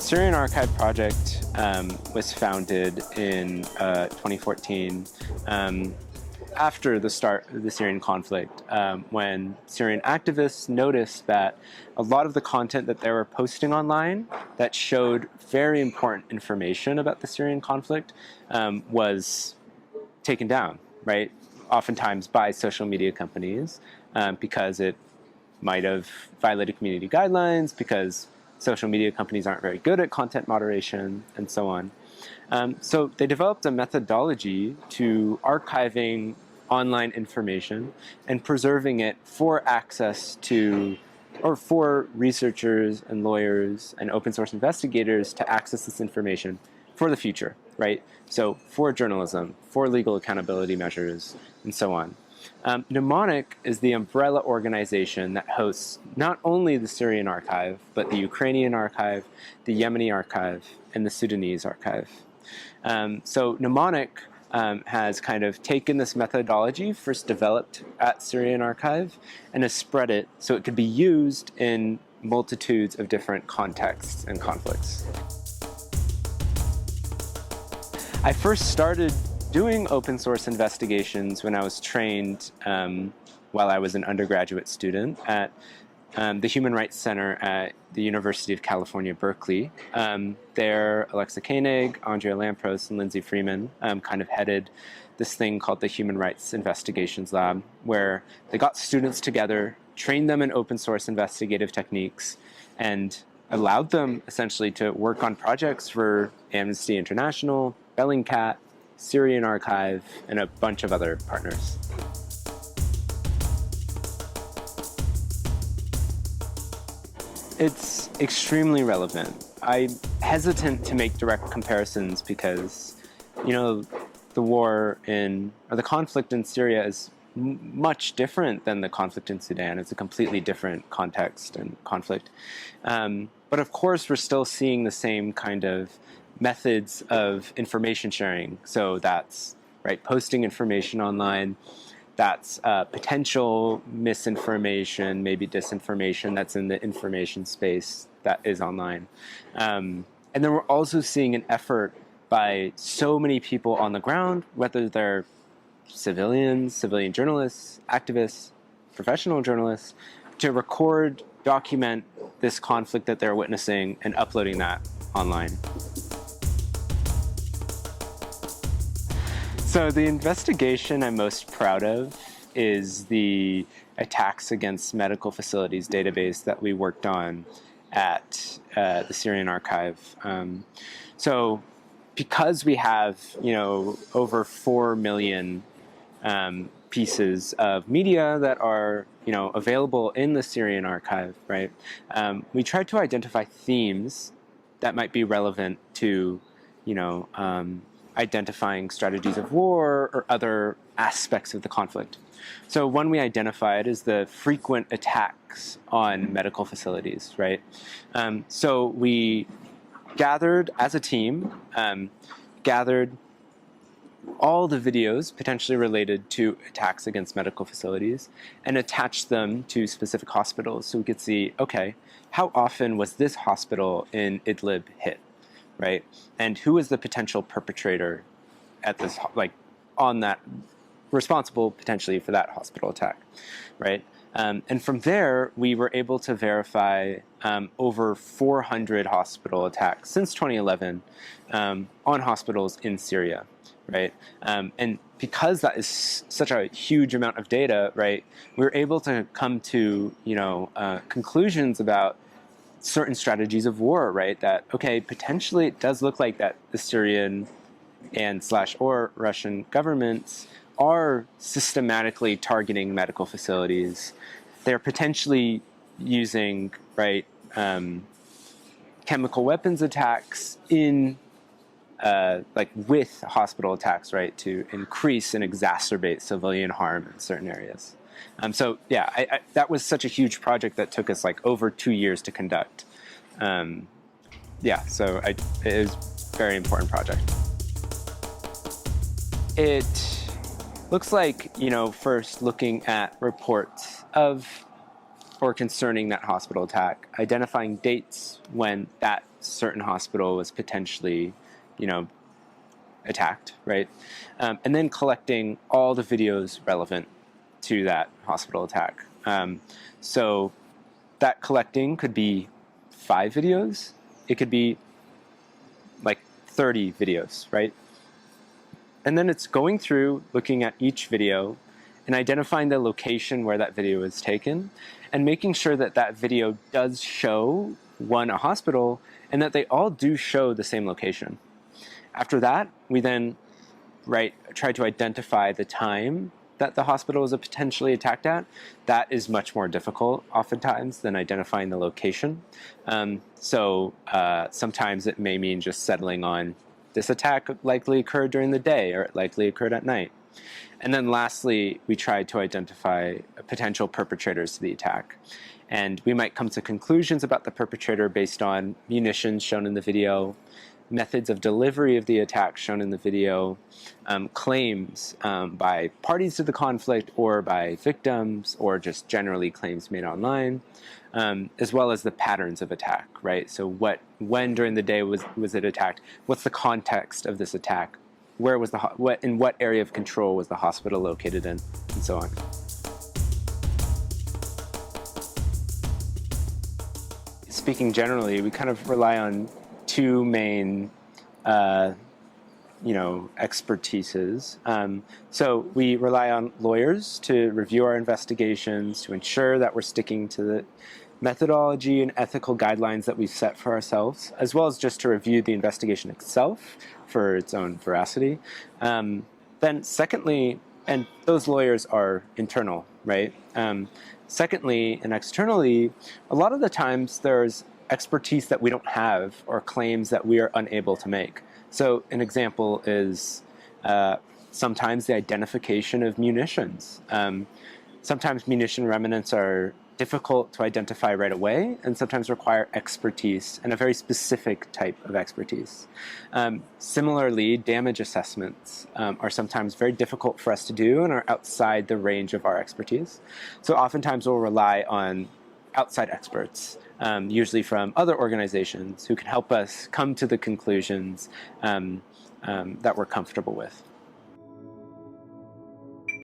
Syrian Archive project was founded in 2014 after the start of the Syrian conflict, when Syrian activists noticed that a lot of the content that they were posting online that showed very important information about the Syrian conflict was taken down, right? Oftentimes by social media companies because it might have violated community guidelines, because social media companies aren't very good at content moderation, and so on. So they developed a methodology to archiving online information and preserving it for access to, or for researchers and lawyers and open source investigators to access this information for the future, right? So for journalism, for legal accountability measures, and so on. Mnemonic is the umbrella organization that hosts not only the Syrian Archive, but the Ukrainian Archive, the Yemeni Archive, and the Sudanese Archive. So Mnemonic has kind of taken this methodology first developed at Syrian Archive and has spread it so it could be used in multitudes of different contexts and conflicts. I first started doing open source investigations when I was trained while I was an undergraduate student at the Human Rights Center at the University of California, Berkeley. There, Alexa Koenig, Andrea Lampros, and Lindsay Freeman kind of headed this thing called the Human Rights Investigations Lab, where they got students together, trained them in open source investigative techniques, and allowed them essentially to work on projects for Amnesty International, Bellingcat, Syrian Archive, and a bunch of other partners. It's extremely relevant. I'm hesitant to make direct comparisons because, you know, the war or the conflict in Syria is much different than the conflict in Sudan. It's a completely different context and conflict. But of course, we're still seeing the same kind of methods of information sharing. So that's, right, posting information online. That's potential misinformation, maybe disinformation that's in the information space that is online. And then we're also seeing an effort by so many people on the ground, whether they're civilians, civilian journalists, activists, professional journalists, to record, document this conflict that they're witnessing and uploading that online. So the investigation I'm most proud of is the attacks against medical facilities database that we worked on at the Syrian Archive. So because we have, you know, over 4 million pieces of media that are, you know, available in the Syrian Archive, right? We tried to identify themes that might be relevant to, you know, identifying strategies of war or other aspects of the conflict. So one we identified is the frequent attacks on medical facilities, right? So we gathered, as a team, gathered all the videos potentially related to attacks against medical facilities and attached them to specific hospitals so we could see, okay, how often was this hospital in Idlib hit? Right, and who is the potential perpetrator at this, like, on that, responsible potentially for that hospital attack, right? And from there, we were able to verify over 400 hospital attacks since 2011 on hospitals in Syria, right? And because that is such a huge amount of data, right, we were able to come to, you know, conclusions about certain strategies of war, right? That, okay, potentially it does look like that the Syrian and/or Russian governments are systematically targeting medical facilities. They're potentially using, right, chemical weapons attacks in, like, with hospital attacks, right, to increase and exacerbate civilian harm in certain areas. So yeah, that was such a huge project that took us like over 2 years to conduct. Yeah, so it was a very important project. It looks like, you know, first looking at reports of or concerning that hospital attack, identifying dates when that certain hospital was potentially, attacked, right? And then collecting all the videos relevant to that hospital attack. So that collecting could be 5 videos. It could be like 30 videos, right? And then it's going through, looking at each video, and identifying the location where that video is taken, and making sure that that video does show, one, a hospital, and that they all do show the same location. After that, we then try to identify the time that the hospital was potentially attacked at. That is much more difficult, oftentimes, than identifying the location. So sometimes it may mean just settling on this attack likely occurred during the day, or it likely occurred at night. And then lastly, we try to identify potential perpetrators to the attack. And we might come to conclusions about the perpetrator based on munitions shown in the video, methods of delivery of the attack shown in the video, claims by parties to the conflict or by victims, or just generally claims made online, as well as the patterns of attack, right? So when during the day was it attacked? What's the context of this attack? Where was in what area of control was the hospital located in, and so on. Speaking generally, we kind of rely on 2 main, expertises. So we rely on lawyers to review our investigations, to ensure that we're sticking to the methodology and ethical guidelines that we've set for ourselves, as well as just to review the investigation itself for its own veracity. Then secondly, and those lawyers are internal, right? Secondly, and externally, a lot of the times there's expertise that we don't have, or claims that we are unable to make. So an example is sometimes the identification of munitions. Sometimes munition remnants are difficult to identify right away, and sometimes require expertise, and a very specific type of expertise. Similarly, damage assessments are sometimes very difficult for us to do and are outside the range of our expertise. So oftentimes we'll rely on outside experts, usually from other organizations, who can help us come to the conclusions that we're comfortable with.